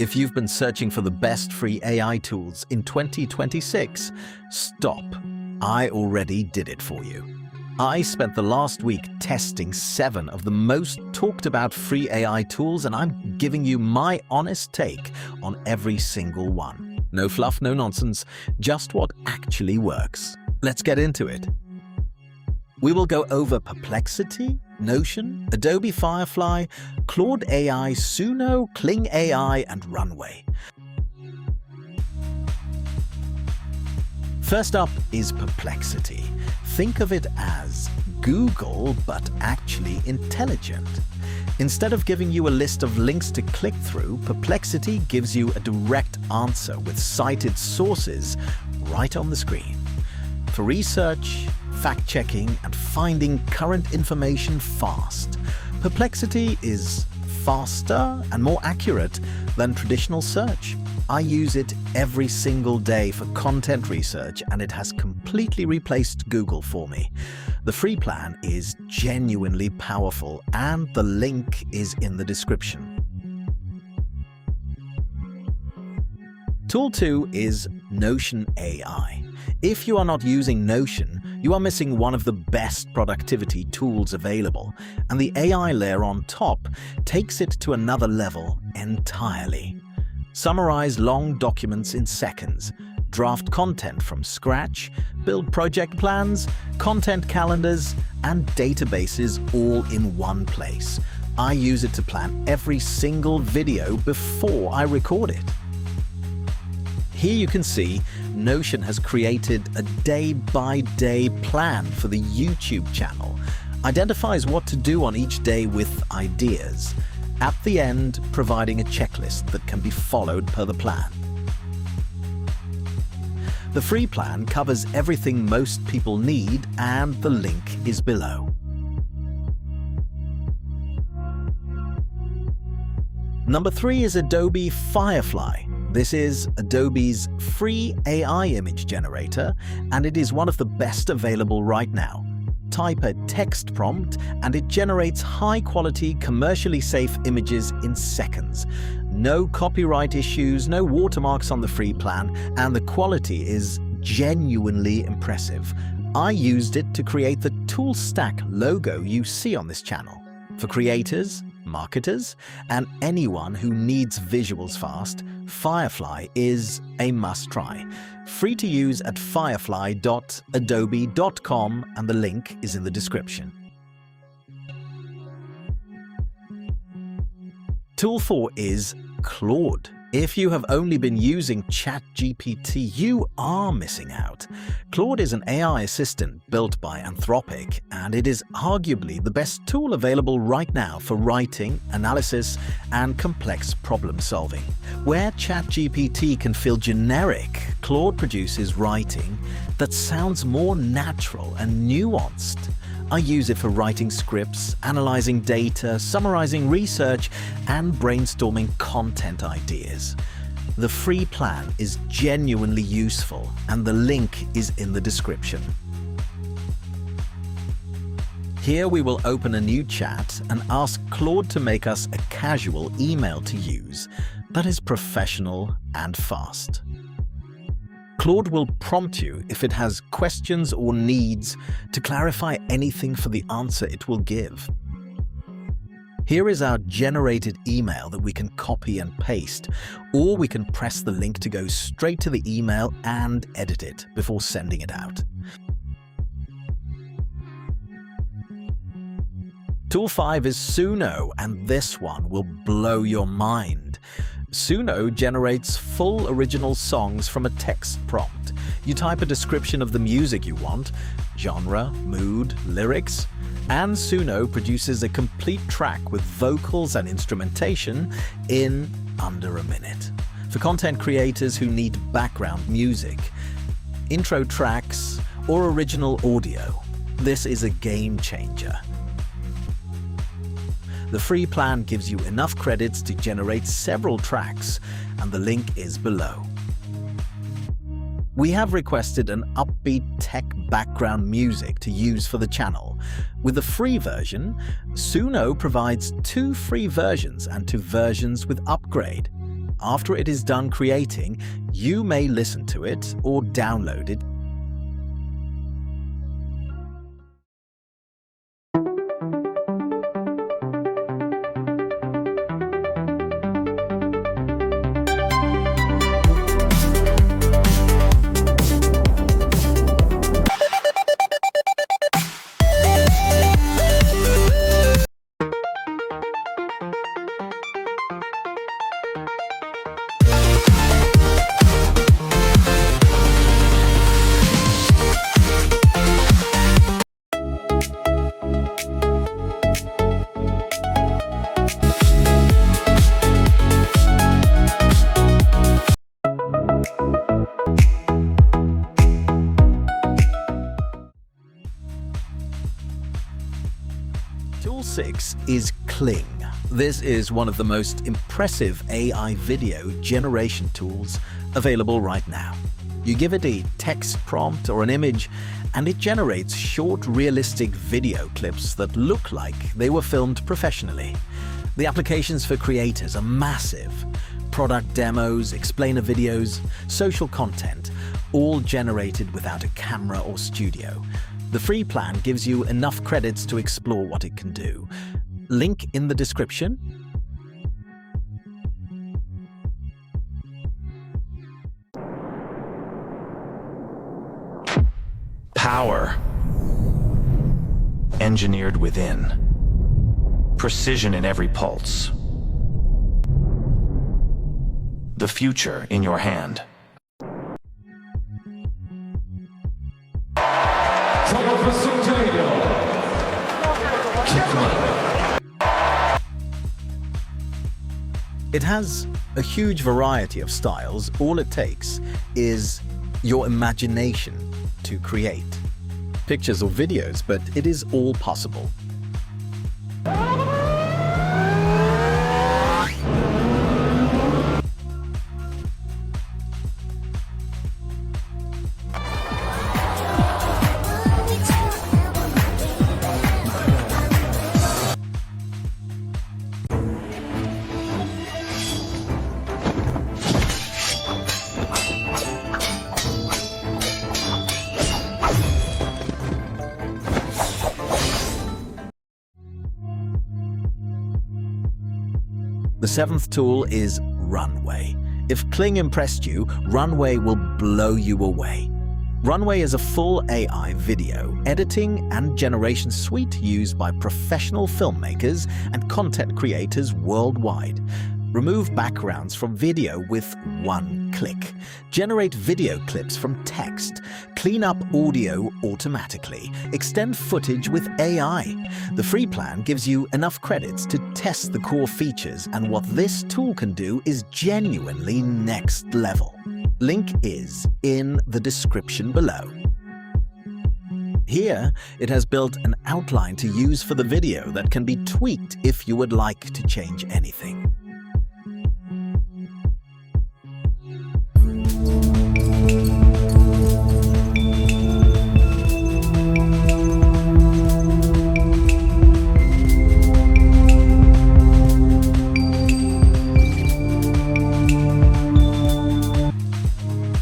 If you've been searching for the best free AI tools in 2026, stop. I already did it for you. I spent the last week testing 7 of the most talked about free AI tools, and I'm giving you my honest take on every single one. No fluff, no nonsense, just what actually works. Let's get into it. We will go over Perplexity, Notion, Adobe Firefly, Claude AI, Suno, Kling AI, and Runway. First up is Perplexity. Think of it as Google, but actually intelligent. Instead of giving you a list of links to click through, Perplexity gives you a direct answer with cited sources right on the screen. For research, fact-checking, and finding current information fast, Perplexity is faster and more accurate than traditional search. I use it every single day for content research, and it has completely replaced Google for me. The free plan is genuinely powerful, and the link is in the description. Tool 2 is Notion AI. If you are not using Notion, you are missing one of the best productivity tools available, and the AI layer on top takes it to another level entirely. Summarize long documents in seconds, draft content from scratch, build project plans, content calendars, and databases all in one place. I use it to plan every single video before I record it. Here you can see Notion has created a day-by-day plan for the YouTube channel, identifies what to do on each day with ideas, at the end providing a checklist that can be followed per the plan. The free plan covers everything most people need, and the link is below. Number 3 is Adobe Firefly. This is Adobe's free AI image generator, and it is one of the best available right now. Type a text prompt and it generates high-quality, commercially safe images in seconds. No copyright issues, no watermarks on the free plan, and the quality is genuinely impressive. I used it to create the tool stack logo you see on this channel. For creators, marketers, and anyone who needs visuals fast, Firefly is a must-try. Free to use at firefly.adobe.com, and the link is in the description. Tool 4 is Claude. If you have only been using ChatGPT, you are missing out. Claude is an AI assistant built by Anthropic, and it is arguably the best tool available right now for writing, analysis, and complex problem solving. Where ChatGPT can feel generic, Claude produces writing that sounds more natural and nuanced. I use it for writing scripts, analyzing data, summarizing research, and brainstorming content ideas. The free plan is genuinely useful, and the link is in the description. Here we will open a new chat and ask Claude to make us a casual email to use that is professional and fast. Claude will prompt you if it has questions or needs to clarify anything for the answer it will give. Here is our generated email that we can copy and paste, or we can press the link to go straight to the email and edit it before sending it out. Tool 5 is Suno, and this one will blow your mind. Suno generates full original songs from a text prompt. You type a description of the music you want, genre, mood, lyrics, and Suno produces a complete track with vocals and instrumentation in under a minute. For content creators who need background music, intro tracks, or original audio, this is a game changer. The free plan gives you enough credits to generate several tracks, and the link is below. We have requested an upbeat tech background music to use for the channel. With the free version, Suno provides 2 free versions and 2 versions with upgrade. After it is done creating, you may listen to it or download it. Tool 6 is Kling. This is one of the most impressive AI video generation tools available right now. You give it a text prompt or an image, and it generates short, realistic video clips that look like they were filmed professionally. The applications for creators are massive. Product demos, explainer videos, social content, all generated without a camera or studio. The free plan gives you enough credits to explore what it can do. Link in the description. Power. Engineered within. Precision in every pulse. The future in your hand. It has a huge variety of styles. All it takes is your imagination to create pictures or videos, but it is all possible. The seventh tool is Runway. If Kling impressed you, Runway will blow you away. Runway is a full AI video editing and generation suite used by professional filmmakers and content creators worldwide. Remove backgrounds from video with one click. Generate video clips from text. Clean up audio automatically. Extend footage with AI. The free plan gives you enough credits to test the core features, and what this tool can do is genuinely next level. Link is in the description below. Here, it has built an outline to use for the video that can be tweaked if you would like to change anything.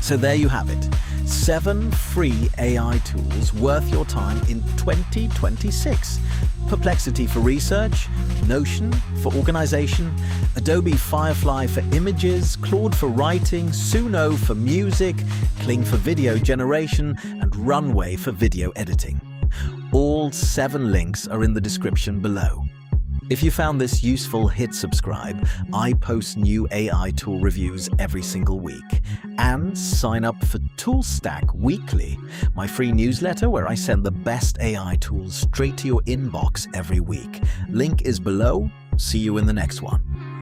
So there you have it, 7 free AI tools worth your time in 2026. Perplexity for research, Notion for organization, Adobe Firefly for images, Claude for writing, Suno for music, Kling for video generation, and Runway for video editing. All 7 links are in the description below. If you found this useful, hit subscribe. I post new AI tool reviews every single week. And sign up for ToolStack Weekly, my free newsletter where I send the best AI tools straight to your inbox every week. Link is below. See you in the next one.